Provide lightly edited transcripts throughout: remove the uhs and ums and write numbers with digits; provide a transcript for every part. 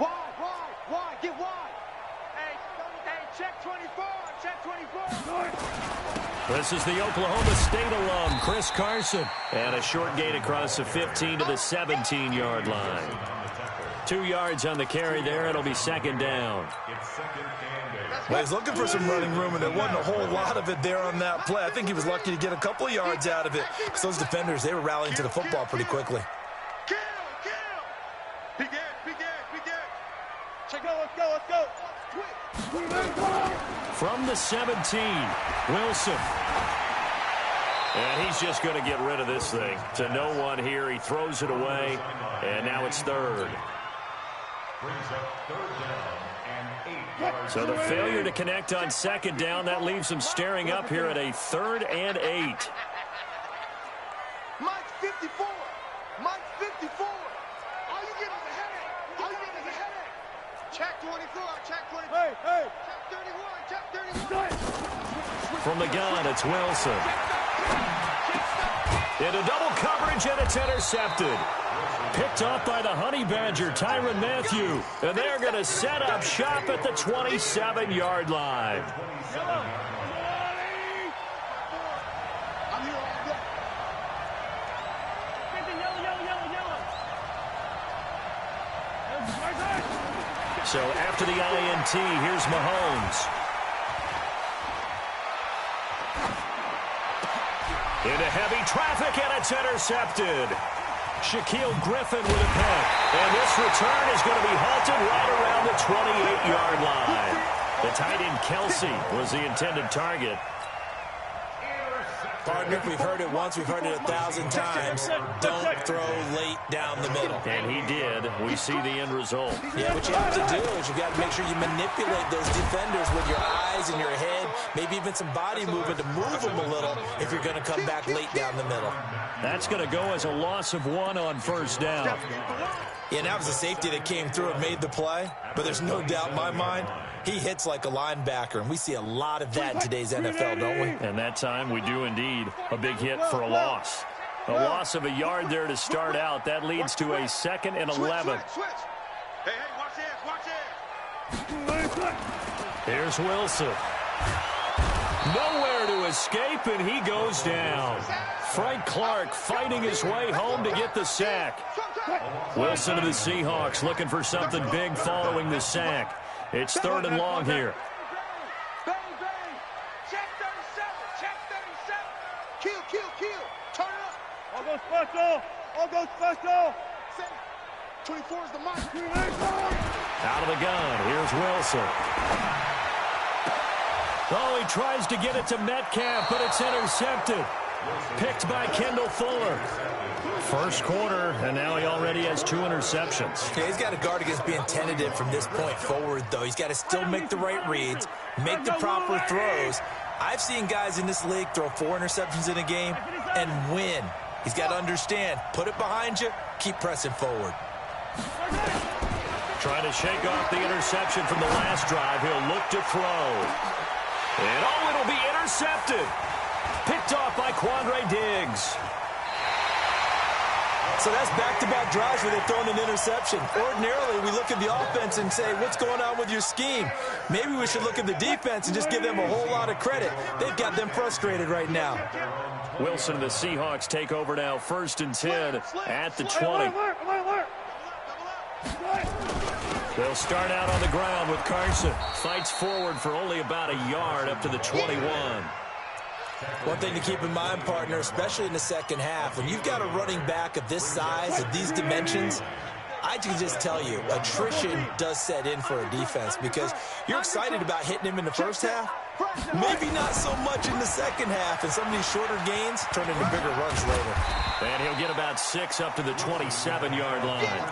Wide, get wide. Hey, check 24, check 24. This is the Oklahoma State alum, Chris Carson. And a short gain across the 15 to the 17-yard line. 2 yards on the carry there. It'll be second down. Well, he's looking for some running room, and there wasn't a whole lot of it there on that play. I think he was lucky to get a couple of yards out of it, because those defenders, they were rallying to the football pretty quickly. Let's go. From the 17, Wilson. And he's just going to get rid of this thing. To no one here. He throws it away, and now it's third. So the failure to connect on second down, that leaves him staring up here at a 3rd and 8. Mike's 54. Mike's 54. All you get is a headache. All you get is a headache. Check 24. Check 24. Hey. Check 31. Check 31. From the gun, it's Wilson. Into double coverage, and it's intercepted. Picked off by the Honey Badger, Tyrann Mathieu. And they're going to set up shop at the 27-yard line. So after the INT, here's Mahomes. Into heavy traffic, and it's intercepted. Shaquille Griffin with a pick. And this return is going to be halted right around the 28-yard line. The tight end Kelsey was the intended target. Partner, we've heard it once, we've heard it 1,000 times. Don't throw late down the middle. And he did. We see the end result. Yeah, what you have to do is you got to make sure you manipulate those defenders with your eyes and your head, maybe even some body movement to move them a little if you're going to come back late down the middle. That's going to go as a loss of 1 on first down. Yeah, and that was a safety that came through and made the play, but there's no doubt in my mind, he hits like a linebacker, and we see a lot of that in today's NFL, don't we? And that time we do indeed. A big hit for a loss. A loss of a yard there to start out. That leads to a 2nd and 11. Hey, watch this. Here's Wilson. Nowhere to escape, and he goes down. Frank Clark fighting his way home to get the sack. Wilson of the Seahawks looking for something big following the sack. It's 3rd and long here. Bang. Check 37. Kill. Turn it up. All go special. 24 is the mark. Out of the gun. Here's Wilson. Oh, he tries to get it to Metcalf, but it's intercepted. Picked by Kendall Fuller. First quarter, and now he already has 2 interceptions. Yeah, he's got to guard against being tentative from this point forward, though. He's got to still make the right reads, make the proper throws. I've seen guys in this league throw 4 interceptions in a game and win. He's got to understand, put it behind you, keep pressing forward. Trying to shake off the interception from the last drive. He'll look to throw. And it'll be intercepted. Picked off by Quandre Diggs. So that's back-to-back drives where they've thrown an interception. Ordinarily, we look at the offense and say, what's going on with your scheme? Maybe we should look at the defense and just give them a whole lot of credit. They've got them frustrated right now. Wilson and the Seahawks take over now, 1st and 10 at the 20. They'll start out on the ground with Carson. Fights forward for only about a yard up to the 21. One thing to keep in mind, partner, especially in the second half, when you've got a running back of this size, of these dimensions, I can just tell you, attrition does set in for a defense because you're excited about hitting him in the first half. Maybe not so much in the second half, and some of these shorter gains turn into bigger runs later. And he'll get about 6 up to the 27-yard line.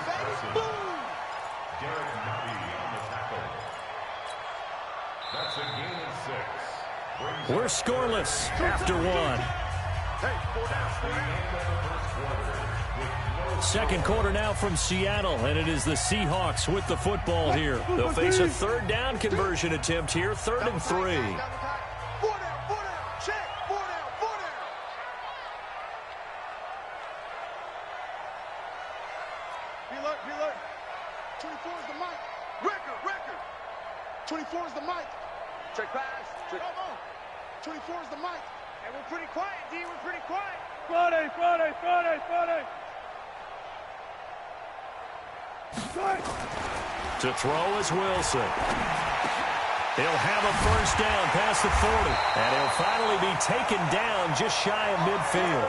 We're scoreless after 1. Second quarter now from Seattle, and it is the Seahawks with the football here. They'll face a 3rd down conversion attempt here, 3rd and 3. Be alert. 24 the mic. Record. 24 is the mic. Check pass. Check. 24 is the mic. Hey, we're pretty quiet, D. We're pretty quiet. Friday. To throw is Wilson. He'll have a first down past the 40. And he'll finally be taken down just shy of midfield.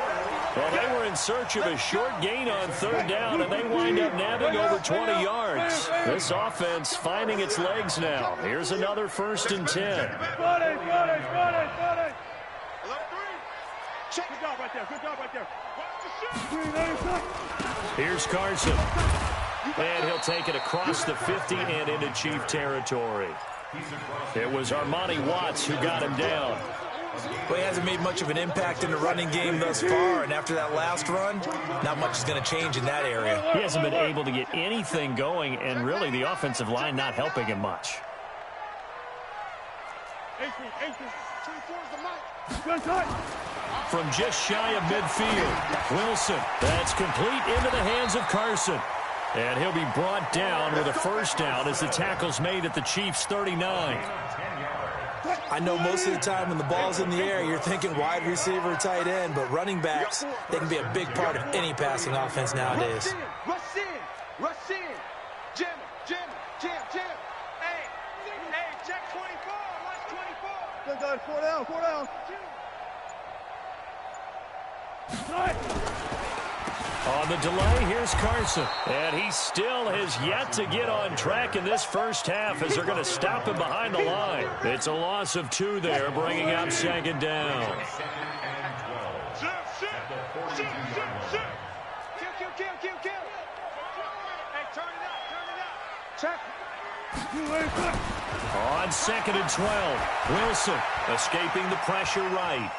Well, they were in search of a short gain on third down, and they wind up nabbing over 20 yards. This offense finding its legs now. Here's another 1st and 10. Friday. Good job right there. Here's Carson. And he'll take it across the 50 and into Chief territory. It was Armani Watts who got him down. Well, he hasn't made much of an impact in the running game thus far, and after that last run, not much is going to change in that area. He hasn't been able to get anything going, and really the offensive line not helping him much. 24 is the mic. From just shy of midfield, Wilson. That's complete into the hands of Carson. And he'll be brought down with a first down as the tackle's made at the Chiefs' 39. I know most of the time when the ball's in the air, you're thinking wide receiver, tight end, but running backs, they can be a big part of any passing offense nowadays. Rush in. Jam. Hey, check 24. Watch 24. Good guys, 4 down. On the delay, here's Carson. And he still has yet to get on track in this first half as they're going to stop him behind the line. It's a loss of 2 there, bringing up 2nd down. Kill. Hey, turn it up. Check. On 2nd and 12, Wilson escaping the pressure right.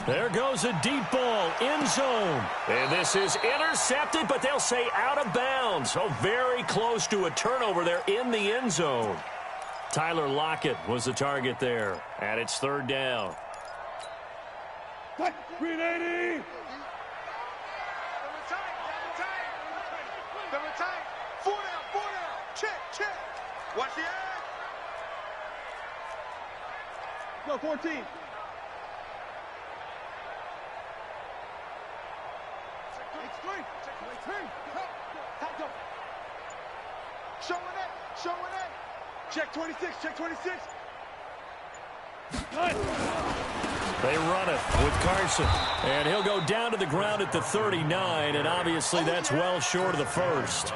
There goes a deep ball, end zone. And this is intercepted, but they'll say out of bounds. So very close to a turnover there in the end zone. Tyler Lockett was the target there, and it's 3rd down. 380. Double tight. 4 down. Check. Watch the eye. Go, 14. Showing it. Check 26. They run it with Carson. And he'll go down to the ground at the 39, and obviously that's well short of the first.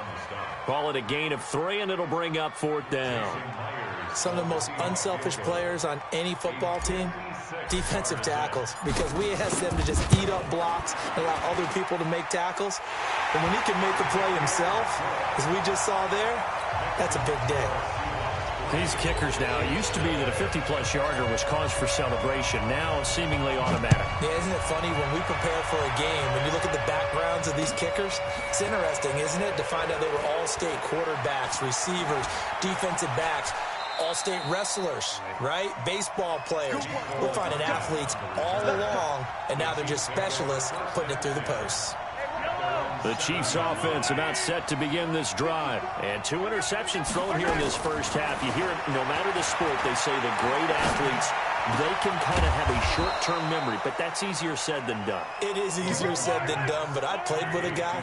Call it a gain of 3, and it'll bring up 4th down. Some of the most unselfish players on any football team, defensive tackles, because we ask them to just eat up blocks and allow other people to make tackles. And when he can make a play himself, as we just saw there, that's a big day. These kickers now, it used to be that a 50-plus yarder was cause for celebration. Now seemingly automatic. Yeah, isn't it funny when we prepare for a game, when you look at the backgrounds of these kickers, it's interesting, isn't it, to find out they were all-state quarterbacks, receivers, defensive backs, all-state wrestlers, right? Baseball players. We're finding athletes all along, and now they're just specialists putting it through the posts. The Chiefs offense about set to begin this drive. And 2 interceptions thrown here in this first half. You hear it, no matter the sport, they say the great athletes, they can kind of have a short-term memory, but that's easier said than done. It is easier said than done, but I played with a guy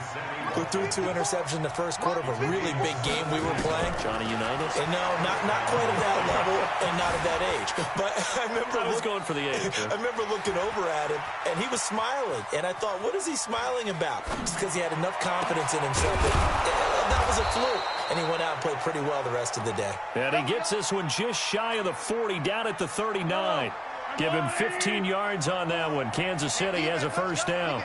who threw 2 interceptions in the first quarter of a really big game we were playing. Johnny Unitas? And no, not quite at that level and not at that age. But I remember I was going for the age. I remember looking over at him, and he was smiling. And I thought, what is he smiling about? It's because he had enough confidence in himself that was a fluke. And he went out and played pretty well the rest of the day. And he gets this one just shy of the 40, down at the 39. Give him 15 yards on that one. Kansas City has a first down.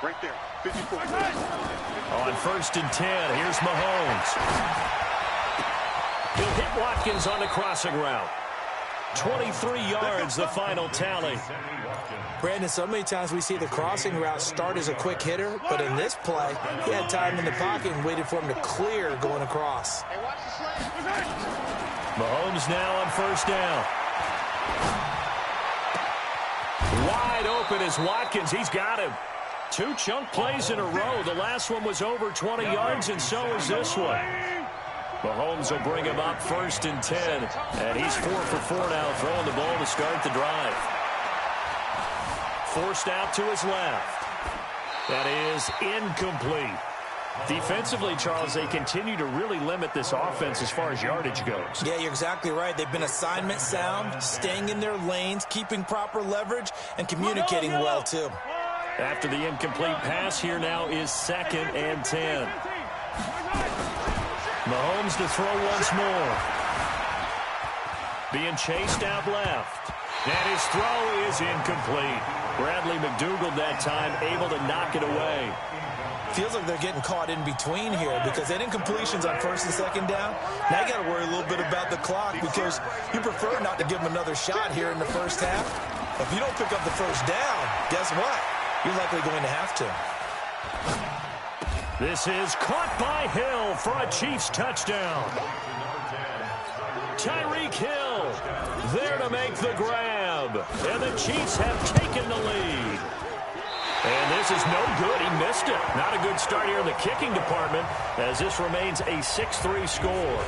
Right there, 54. On 1st and 10, here's Mahomes. He'll hit Watkins on the crossing route. 23 yards, the final tally. Brandon, so many times we see the crossing route start as a quick hitter, but in this play, he had time in the pocket and waited for him to clear going across. Hey, watch the slant. Mahomes now on 1st down. Wide open is Watkins. He's got him. 2 chunk plays in a row. The last one was over 20 yards, and so is this one. Mahomes will bring him up 1st and 10, and he's 4 for 4 now, throwing the ball to start the drive. Forced out to his left. That is incomplete. Defensively, Charles, they continue to really limit this offense as far as yardage goes. Yeah, you're exactly right. They've been assignment sound, staying in their lanes, keeping proper leverage, and communicating well, too. After the incomplete pass, here now is 2nd and 10. Mahomes to throw once more. Being chased out left. And his throw is incomplete. Bradley McDougald that time able to knock it away. Feels like they're getting caught in between here because they didn't completions on 1st and 2nd down. Now you got to worry a little bit about the clock because you prefer not to give them another shot here in the first half. If you don't pick up the first down, guess what? You're likely going to have to. This is caught by Hill for a Chiefs touchdown. Tyreek Hill there to make the grab. And the Chiefs have taken the lead. And this is no good. He missed it. Not a good start here in the kicking department as this remains a 6-3 score.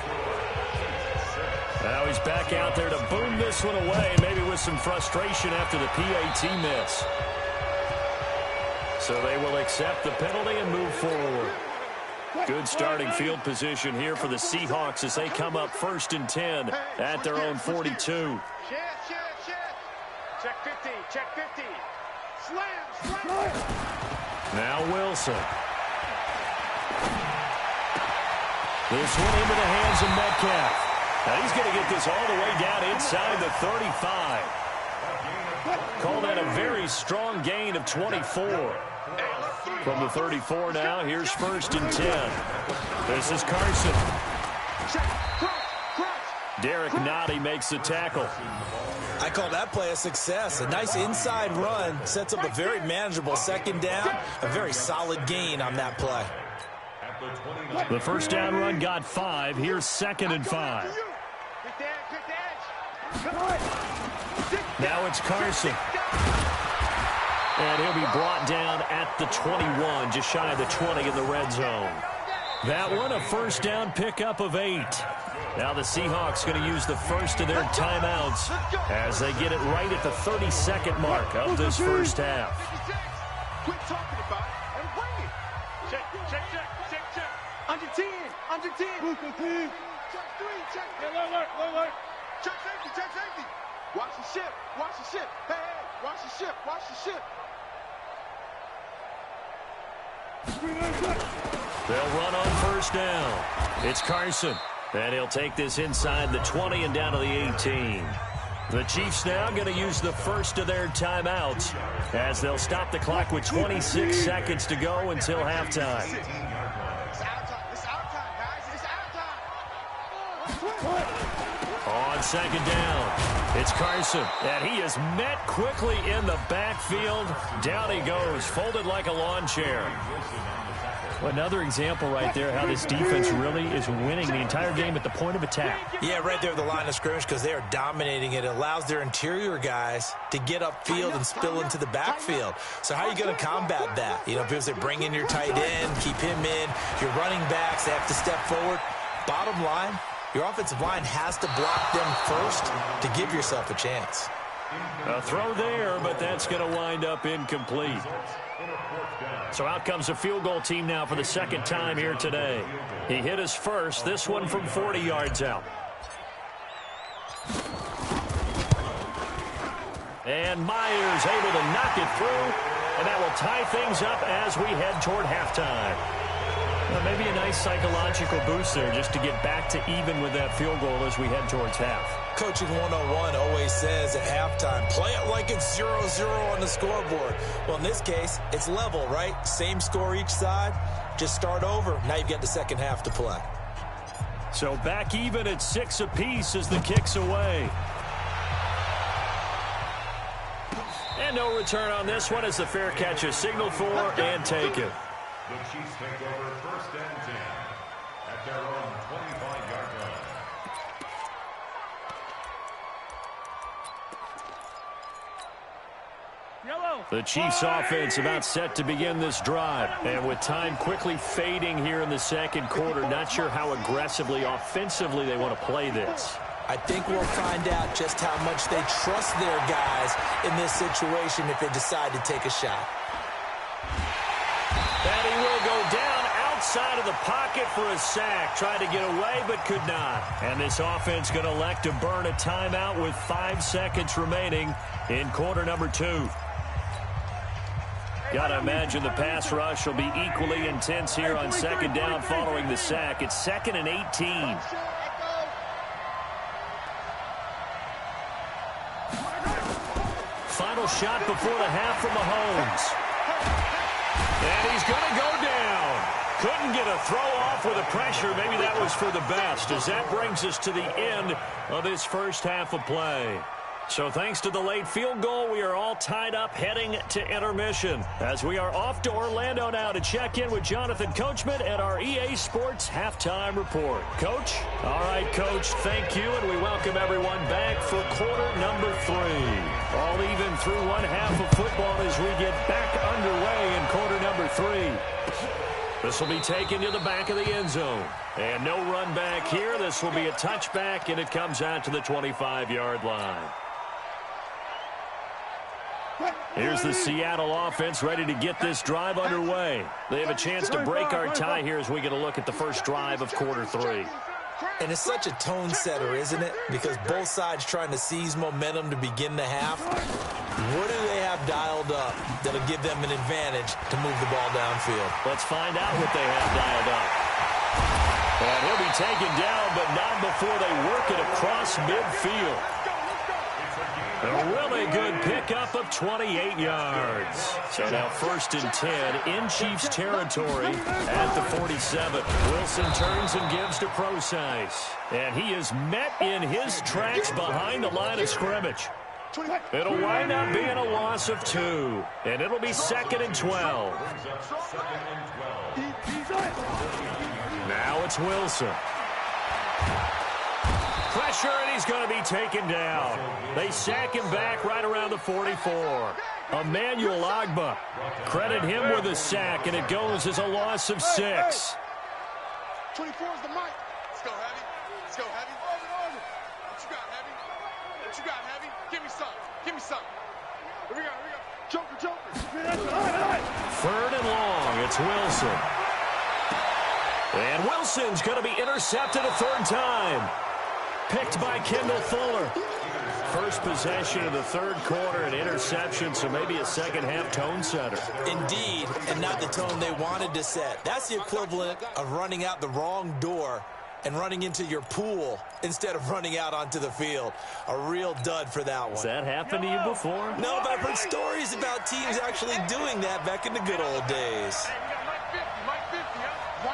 Now he's back out there to boom this one away, maybe with some frustration after the PAT miss. So they will accept the penalty and move forward. Good starting field position here for the Seahawks as they come up 1st and 10 at their own 42. Check 50, check 50. Slam. Now Wilson. This one into the hands of Metcalf. Now he's going to get this all the way down inside the 35. Call that a very strong gain of 24. From the 34 now, here's 1st and 10. This is Carson. Derek Nottie makes the tackle. I call that play a success. A nice inside run sets up a very manageable 2nd down. A very solid gain on that play. The first down run got 5. Here's 2nd and 5. Now it's Carson. And he'll be brought down at the 21, just shy of the 20 in the red zone. That one, a first down pickup of 8. Now the Seahawks going to use the first of their timeouts as they get it right at the 32nd mark of this first half. Quit talking about it and bring it. Check. Under 10. Check 3. Check 3. Check. Alert. Check safety. Watch the ship. Hey, watch the ship. They'll run on first down. It's Carson. And he'll take this inside the 20 and down to the 18. The Chiefs now going to use the first of their timeouts as they'll stop the clock with 26 seconds to go until halftime. It's our time, guys. It's our time. On 2nd down, it's Carson. And he is met quickly in the backfield. Down he goes, folded like a lawn chair. Well, another example right there how this defense really is winning the entire game at the point of attack. Yeah, right there at the line of scrimmage because they are dominating it. It allows their interior guys to get upfield and spill into the backfield. So how are you going to combat that? You know, because they bring in your tight end, keep him in. Your running backs, they have to step forward. Bottom line, your offensive line has to block them first to give yourself a chance. A throw there, but that's going to wind up incomplete. So out comes the field goal team now for the 2nd time here today. He hit his first, this one from 40 yards out. And Myers able to knock it through, and that will tie things up as we head toward halftime. Well, maybe a nice psychological boost there just to get back to even with that field goal as we head towards half. Coaching 101 always says at halftime, play it like it's 0-0 on the scoreboard. Well, in this case, it's level, right? Same score each side. Just start over. Now you've got the second half to play. So back even at 6 apiece as the kick's away. And no return on this one as the fair catch is signaled for and taken. The Chiefs take over 1st and 10 at their own 25-yard line. Yellow. The Chiefs offense about set to begin this drive. And with time quickly fading here in the second quarter, not sure how aggressively, offensively they want to play this. I think we'll find out just how much they trust their guys in this situation if they decide to take a shot. And he will go down outside of the pocket for a sack. Tried to get away, but could not. And this offense going to elect to burn a timeout with 5 seconds remaining in quarter number 2. Got to imagine the pass rush will be equally intense here on second down following the sack. It's 2nd and 18. Final shot before the half from Mahomes. And he's going to go down. Couldn't get a throw off with the pressure. Maybe that was for the best, as that brings us to the end of this first half of play. So thanks to the late field goal, we are all tied up heading to intermission, as we are off to Orlando now to check in with Jonathan Coachman at our EA Sports Halftime Report. Coach? All right, Coach, thank you, and we welcome everyone back for quarter number 3. All even through one half of football as we get back underway in quarter number 3. This will be taken to the back of the end zone. And no run back here. This will be a touchback, and it comes out to the 25-yard line. Here's the Seattle offense ready to get this drive underway. They have a chance to break our tie here as we get a look at the first drive of quarter 3. And it's such a tone setter, isn't it? Because both sides trying to seize momentum to begin the half. What do they have dialed up that'll give them an advantage to move the ball downfield? Let's find out what they have dialed up. And he'll be taken down, but not before they work it across midfield. A really good pickup of 28 yards. So now 1st and 10 in Chiefs territory at the 47. Wilson turns and gives to Procise. And he is met in his tracks behind the line of scrimmage. It'll wind up being a loss of 2. And it'll be 2nd and 12. Now it's Wilson. Pressure, and he's going to be taken down. They sack him back right around the 44. Emmanuel Ogbah. Credit him with a sack, and it goes as a loss of 6. 24 is the mic. Let's go, Heavy. Let's go, Heavy. What you got, Heavy? What you got, Heavy? Give me some. Give me some. Here we go, here we go. Joker. 3rd and long. It's Wilson. And Wilson's going to be intercepted a 3rd time. Picked by Kendall Fuller. First possession of the 3rd quarter, an interception, so maybe a second-half tone setter. Indeed, and not the tone they wanted to set. That's the equivalent of running out the wrong door and running into your pool instead of running out onto the field. A real dud for that one. Has that happened to you before? No, but I've heard stories about teams actually doing that back in the good old days. Mike 50, huh?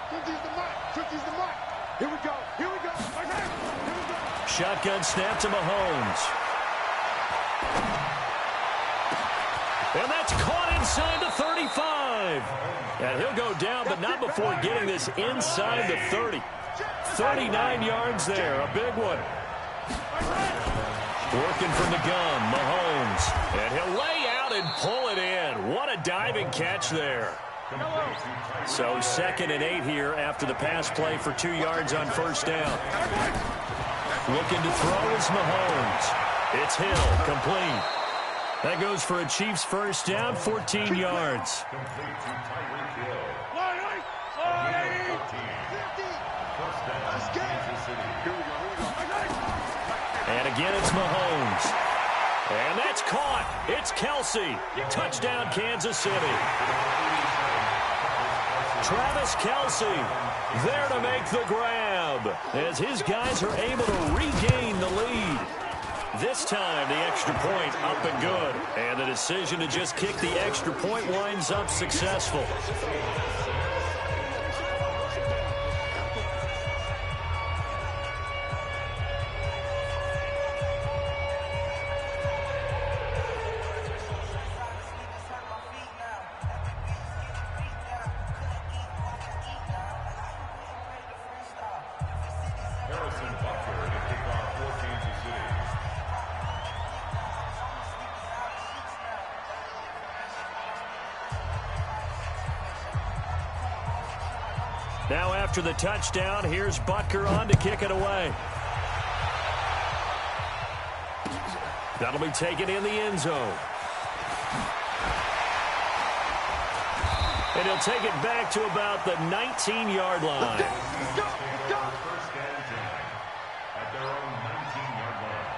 50's the mic. 50's the mic. Here we go. Here we go. Okay. Here we go. Shotgun snap to Mahomes. And that's caught inside the 35. And he'll go down, but not before getting this inside the 30. 39 yards there. A big one. Working from the gun, Mahomes. And he'll lay out and pull it in. What a diving catch there. So 2nd and 8 here after the pass play for 2 yards on 1st down. Looking to throw is Mahomes. It's Hill, complete. That goes for a Chiefs 1st down, 14 yards. And again, it's Mahomes. And that's caught. It's Kelsey. Touchdown, Kansas City. Travis Kelsey there to make the grab as his guys are able to regain the lead. This time, the extra point up and good. And the decision to just kick the extra point winds up successful. Now after the touchdown, here's Butker on to kick it away. That'll be taken in the end zone. And he'll take it back to about the 19-yard line. First and 10 at their own 19-yard line.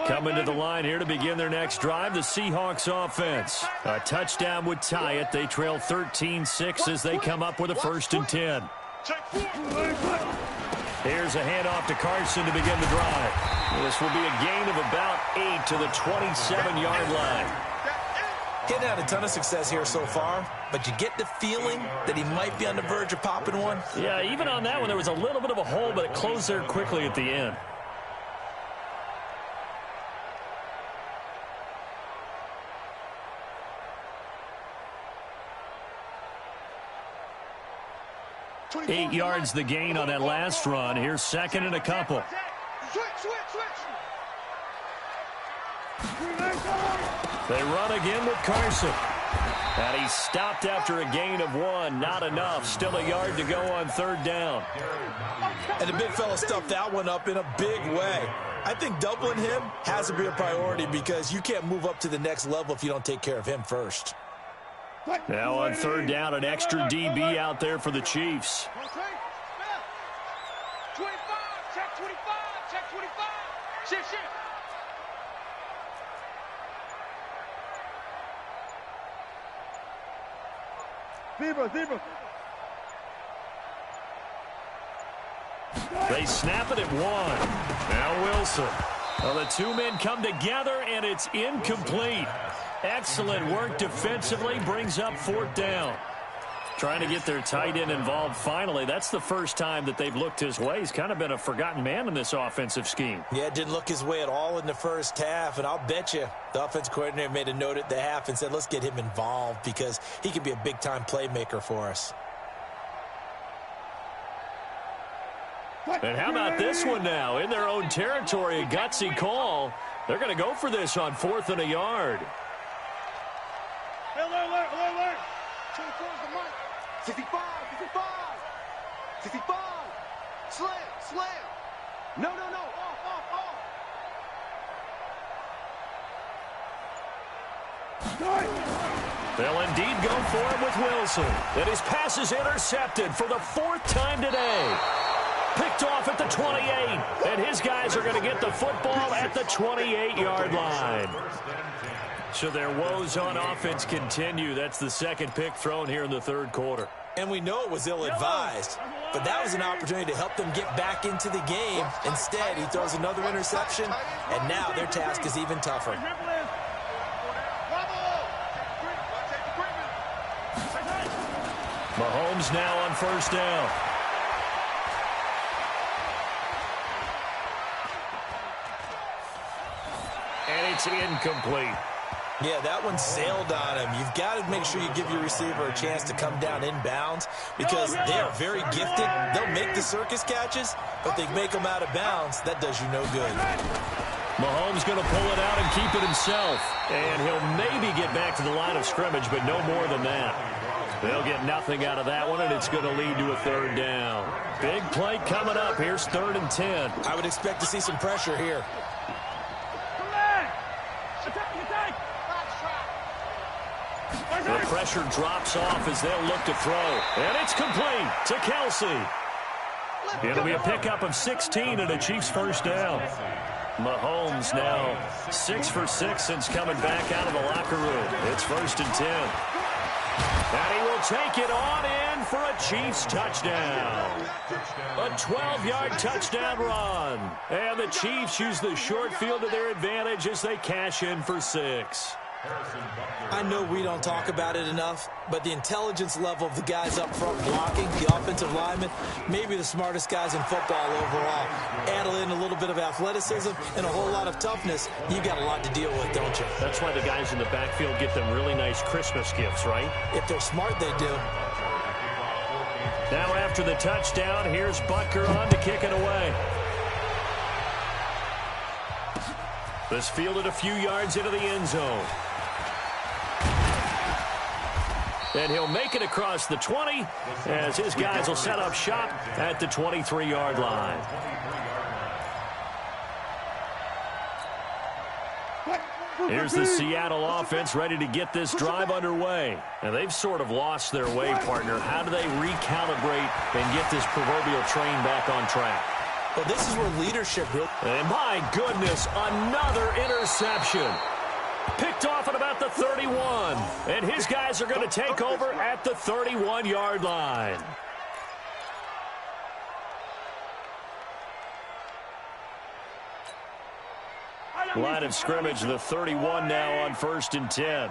Coming to the line here to begin their next drive, the Seahawks offense. A touchdown would tie it. They trail 13-6 as they come up with a 1st and 10. Here's a handoff to Carson to begin the drive. This will be a gain of about 8 to the 27-yard line. Getting had a ton of success here so far, but you get the feeling that he might be on the verge of popping one. Yeah, even on that one, there was a little bit of a hole, but it closed there quickly at the end. Eight yards the gain on that last run. Here's 2nd and a couple. They run again with Carson. And he's stopped after a gain of 1. Not enough. Still a yard to go on 3rd down. And the big fella stuffed that one up in a big way. I think doubling him has to be a priority because you can't move up to the next level if you don't take care of him first. Now on 3rd down, an extra DB out there for the Chiefs. 25, check 25, check 25. Shift. Zebra. They snap it at 1. Now Wilson. Well, the two men come together, and it's incomplete. Excellent work defensively, brings up 4th down. Trying to get their tight end involved finally. That's the first time that they've looked his way. He's kind of been a forgotten man in this offensive scheme. Yeah, it didn't look his way at all in the first half, and I'll bet you the offense coordinator made a note at the half and said, let's get him involved because he can be a big-time playmaker for us. And how about this one now? In their own territory, a gutsy call. They're going to go for this on 4th and a yard. Alert. 24 is the mark. 65. Slam. No. Off. They'll indeed go for it with Wilson. And his pass is intercepted for the 4th time today. Picked off at the 28. And his guys are going to get the football at the 28-yard line. So their woes on offense continue. That's the 2nd pick thrown here in the 3rd quarter. And we know it was ill-advised, but that was an opportunity to help them get back into the game. Instead, he throws another interception, and now their task is even tougher. Mahomes now on 1st down. And it's incomplete. Yeah, that one sailed on him. You've got to make sure you give your receiver a chance to come down inbounds because they are very gifted. They'll make the circus catches, but they make them out of bounds. That does you no good. Mahomes going to pull it out and keep it himself. And he'll maybe get back to the line of scrimmage, but no more than that. They'll get nothing out of that one, and it's going to lead to a third down. Big play coming up. Here's 3rd and 10. I would expect to see some pressure here. The pressure drops off as they'll look to throw. And it's complete to Kelsey. It'll be a pickup of 16 and a Chiefs first down. Mahomes now 6 for 6 since coming back out of the locker room. It's 1st and 10. And he will take it on in for a Chiefs touchdown. A 12-yard touchdown run. And the Chiefs use the short field to their advantage as they cash in for 6. I know we don't talk about it enough, but the intelligence level of the guys up front blocking, the offensive linemen, maybe the smartest guys in football overall. Add in a little bit of athleticism and a whole lot of toughness, you got a lot to deal with, don't you? That's why the guys in the backfield get them really nice Christmas gifts, right? If they're smart, they do. Now after the touchdown, here's Butker on to kick it away. This fielded a few yards into the end zone. And he'll make it across the 20 as his guys will set up shop at the 23-yard line. Here's the Seattle offense ready to get this drive underway. And they've sort of lost their way, partner. How do they recalibrate and get this proverbial train back on track? Well, this is where leadership really... And my goodness, another interception. Picked off at about the 31. And his guys are going to take over at the 31-yard line. Line of scrimmage, the 31 now on 1st and 10.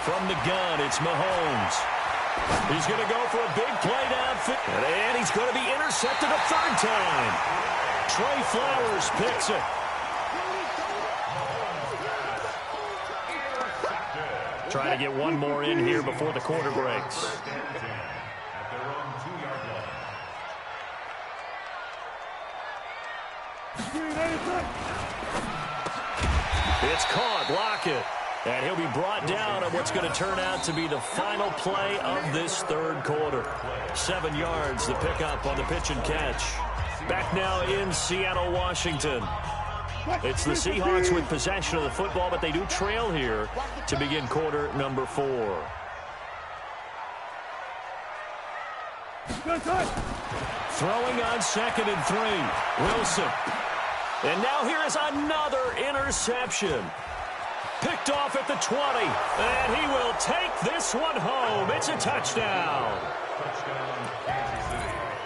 From the gun, it's Mahomes. He's going to go for a big play downfield. And he's going to be intercepted a 3rd time. Trey Flowers picks it. Trying to get one more in here before the quarter breaks. It's caught. Lockett. And he'll be brought down on what's going to turn out to be the final play of this 3rd quarter. 7 yards, the pickup on the pitch and catch. Back now in Seattle, Washington. It's the Seahawks with possession of the football, but they do trail here to begin quarter number 4. Throwing on 2nd and 3. Wilson. And now here is another interception. Picked off at the 20, and he will take this one home. It's a touchdown.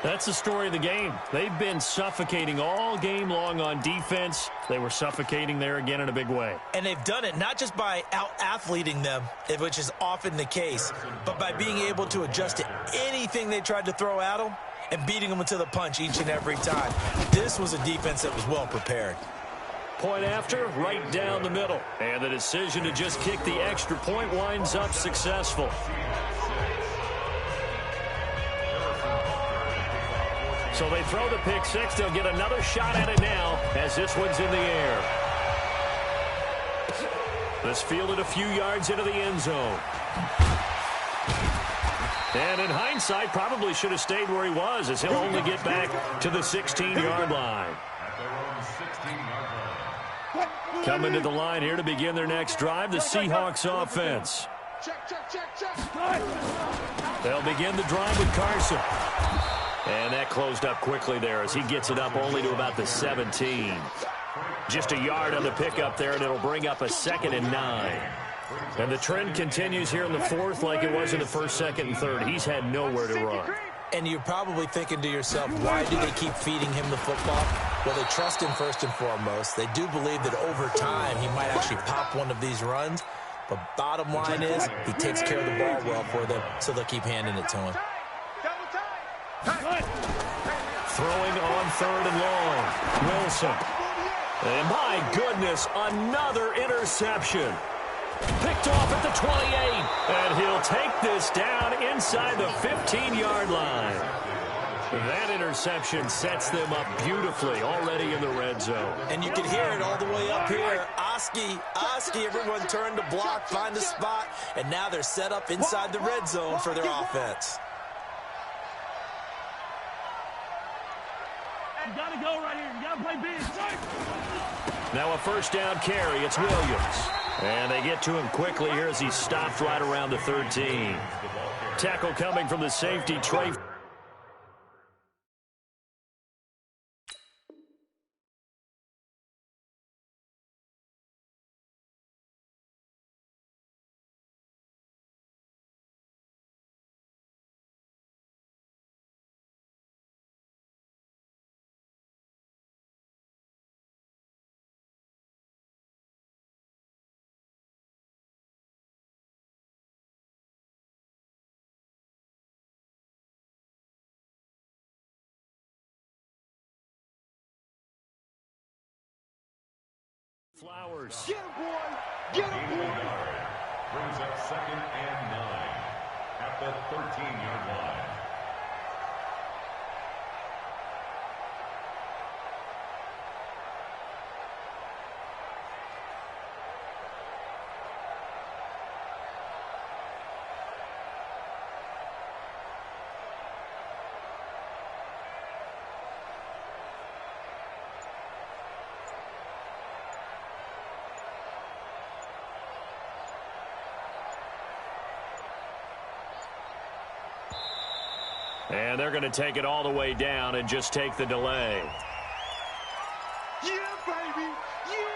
That's the story of the game. They've been suffocating all game long on defense. They were suffocating there again in a big way. And they've done it not just by out-athleting them, which is often the case, but by being able to adjust to anything they tried to throw at them and beating them to the punch each and every time. This was a defense that was well prepared. Point after, right down the middle. And the decision to just kick the extra point winds up successful. So they throw the pick 6. They'll get another shot at it now as this one's in the air. This fielded a few yards into the end zone. And in hindsight, probably should have stayed where he was as he'll only get back to the 16-yard line. Coming to the line here to begin their next drive, the Seahawks offense. They'll begin the drive with Carson. And that closed up quickly there as he gets it up only to about the 17. Just a yard on the pickup there, and it'll bring up a 2nd and 9. And the trend continues here in the 4th like it was in the 1st, 2nd, and 3rd. He's had nowhere to run. And you're probably thinking to yourself, why do they keep feeding him the football? Well, they trust him first and foremost. They do believe that over time he might actually pop one of these runs. But bottom line is he takes care of the ball well for them, so they'll keep handing it to him. Throwing on 3rd and long. Wilson. And my goodness, another interception. Picked off at the 28. And he'll take this down inside the 15-yard line. That interception sets them up beautifully already in the red zone. And you can hear it all the way up here. Oski, everyone turned to block, find a spot, and now they're set up inside the red zone for their offense. You got to go right here. You got to play big. Now a first down carry. It's Williams. And they get to him quickly here as he's stopped right around the 13. Tackle coming from the safety, Trey. Flowers. Get him, boy! Get him, boy! Brings up 2nd and 9 at the 13-yard line. And they're going to take it all the way down and just take the delay. Yeah, baby! Yeah!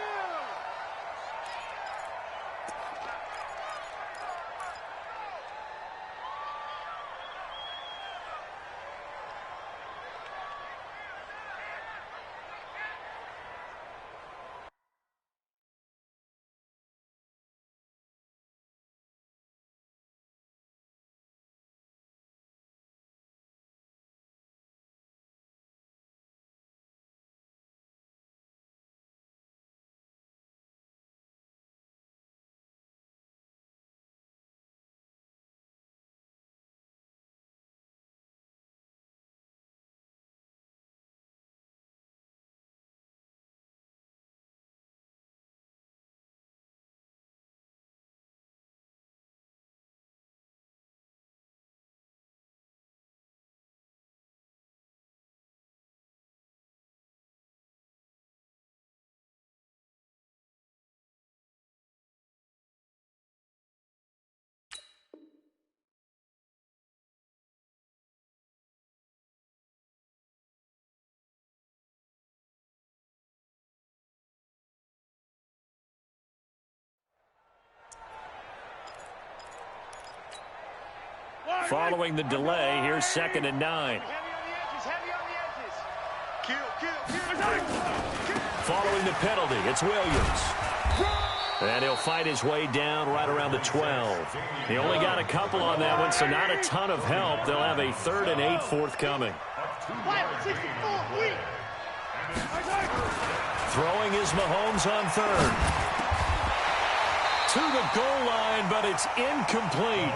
Following the delay, here's 2nd and 9. Heavy on the edges, heavy on the edges. Kill. Following the penalty, it's Williams. And he'll fight his way down right around the 12. He only got a couple on that one, so not a ton of help. They'll have a 3rd and 8 forthcoming. Throwing is Mahomes on 3rd. To the goal line, but it's incomplete.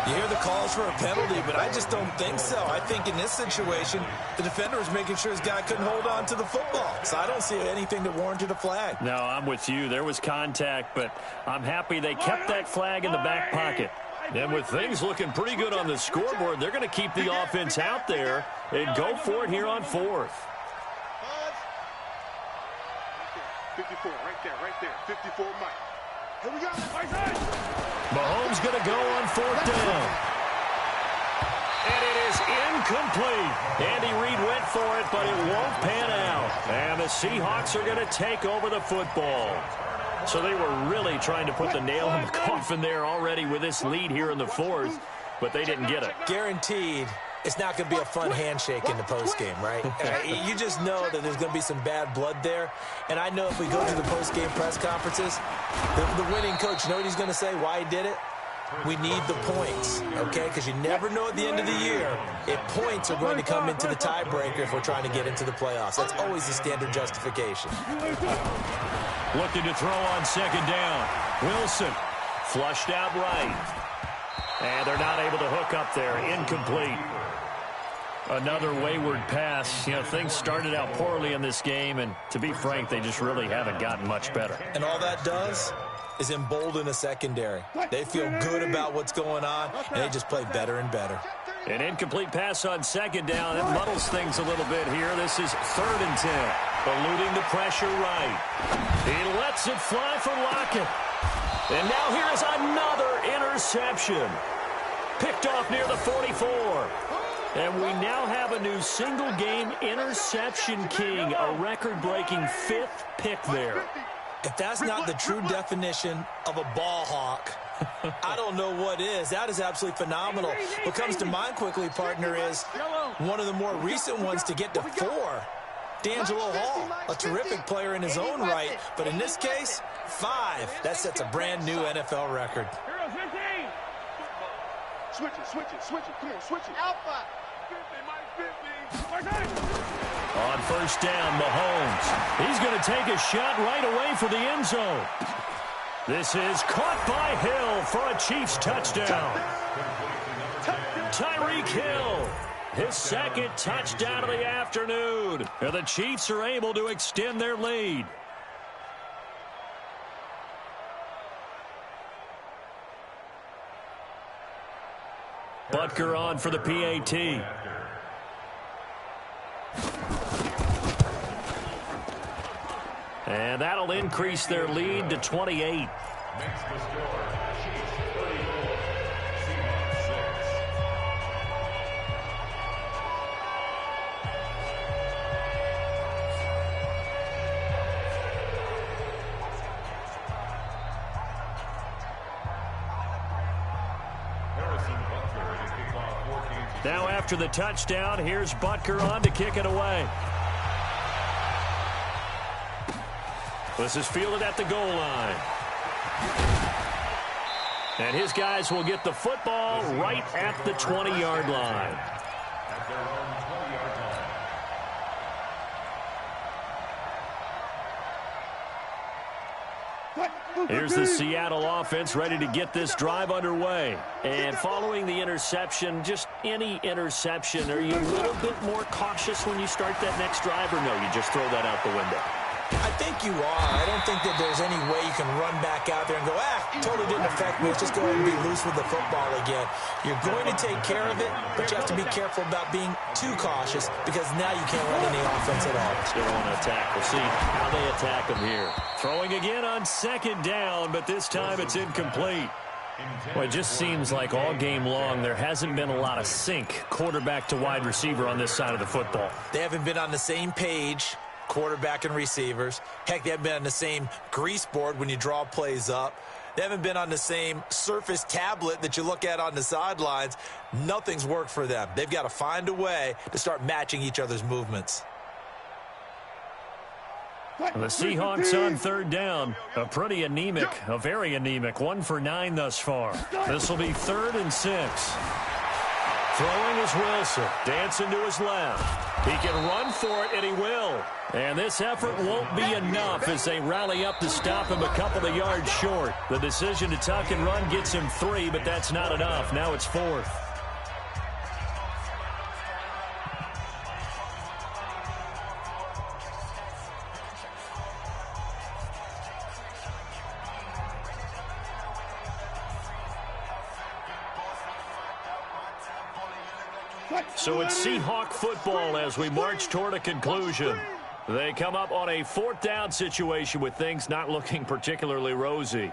You hear the calls for a penalty, but I just don't think so. I think in this situation, the defender was making sure his guy couldn't hold on to the football. So I don't see anything that warranted a flag. No, I'm with you. There was contact, but I'm happy they kept that flag in the back pocket. And with things looking pretty good on the scoreboard, they're going to keep the offense out there and go for it here on 4th. 54, right there. 54, Mike. Here we go. Mahomes going to go on 4th down. And it is incomplete. Andy Reid went for it, but it won't pan out. And the Seahawks are going to take over the football. So they were really trying to put the nail in the coffin there already with this lead here in the 4th, but they didn't get it. Guaranteed. It's not going to be a fun handshake in the postgame, right? You just know that there's going to be some bad blood there. And I know if we go to the postgame press conferences, the winning coach, you know what he's going to say, why he did it? We need the points, okay? Because you never know at the end of the year if points are going to come into the tiebreaker if we're trying to get into the playoffs. That's always the standard justification. Looking to throw on 2nd down. Wilson flushed out right. And they're not able to hook up there. Incomplete. Another wayward pass. You know, things started out poorly in this game, and to be frank, they just really haven't gotten much better. And all that does is embolden a secondary. They feel good about what's going on, and they just play better and better. An incomplete pass on second down. That muddles things a little bit here. This is 3rd and 10. Eluding the pressure right. He lets it fly for Lockett. And now here is another interception. Picked off near the 44. And we now have a new single-game interception king, a record-breaking 5th pick there. If that's not the true definition of a ball hawk, I don't know what is. That is absolutely phenomenal. What comes to mind quickly, partner, is one of the more recent ones to get to 4. D'Angelo Hall, a terrific player in his own right, but in this case, 5. That sets a brand new NFL record. Switch it. Come on, switch it. Alpha. 50, On first down, Mahomes. He's going to take a shot right away for the end zone. This is caught by Hill for a Chiefs touchdown. Tyreek Hill, his 2nd touchdown of the afternoon. And the Chiefs are able to extend their lead. Butker on for the PAT. And that'll increase their lead to 28. Makes the score Chiefs 34, Seahawks 6. Now after the touchdown, here's Butker on to kick it away. This is fielded at the goal line. And his guys will get the football right at the 20-yard line. At their own 20-yard line. Here's the Seattle offense ready to get this drive underway. And following the interception, just any interception, are you a little bit more cautious when you start that next drive, or no, you just throw that out the window? I think you are. I don't think that there's any way you can run back out there and go, totally didn't affect me. Let's just go ahead and be loose with the football again. You're going to take care of it, but you have to be careful about being too cautious because now you can't run any offense at all. Still on attack. We'll see how they attack them here. Throwing again on 2nd down, but this time it's incomplete. Well, it just seems like all game long there hasn't been a lot of sync quarterback to wide receiver on this side of the football. They haven't been on the same page, quarterback and receivers. Heck, they haven't been on the same grease board when you draw plays up. They haven't been on the same surface tablet that you look at on the sidelines. Nothing's worked for them. They've got to find a way to start matching each other's movements. The Seahawks on 3rd down. A very anemic 1 for 9 thus far. This will be 3rd and 6. Throwing is Wilson. Dancing to his left. He can run for it, and he will. And this effort won't be enough as they rally up to stop him a couple of yards short. The decision to tuck and run gets him 3, but that's not enough. Now it's 4th. So it's Seahawk football as we march toward a conclusion. They come up on a 4th down situation with things not looking particularly rosy.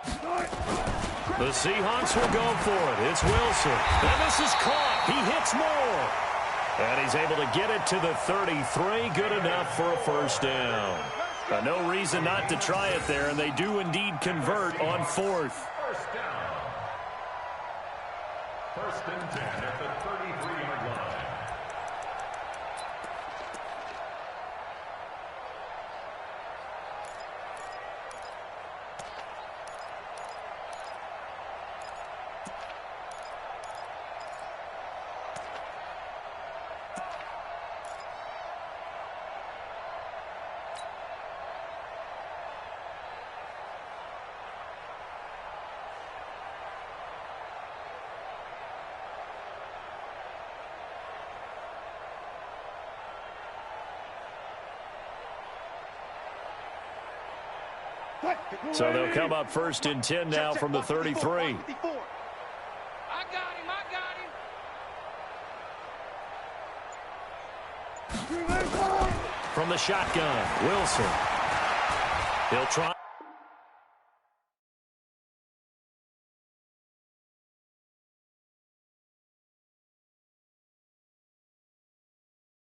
The Seahawks will go for it. It's Wilson. And this is caught. He hits more. And he's able to get it to the 33. Good enough for a 1st down. No reason not to try it there, and they do indeed convert on 4th. 1st down. 1st and 10 at the 33-yard line. So they'll come up 1st and 10 now from the 33. I got him. I got him. From the shotgun, Wilson. He'll try.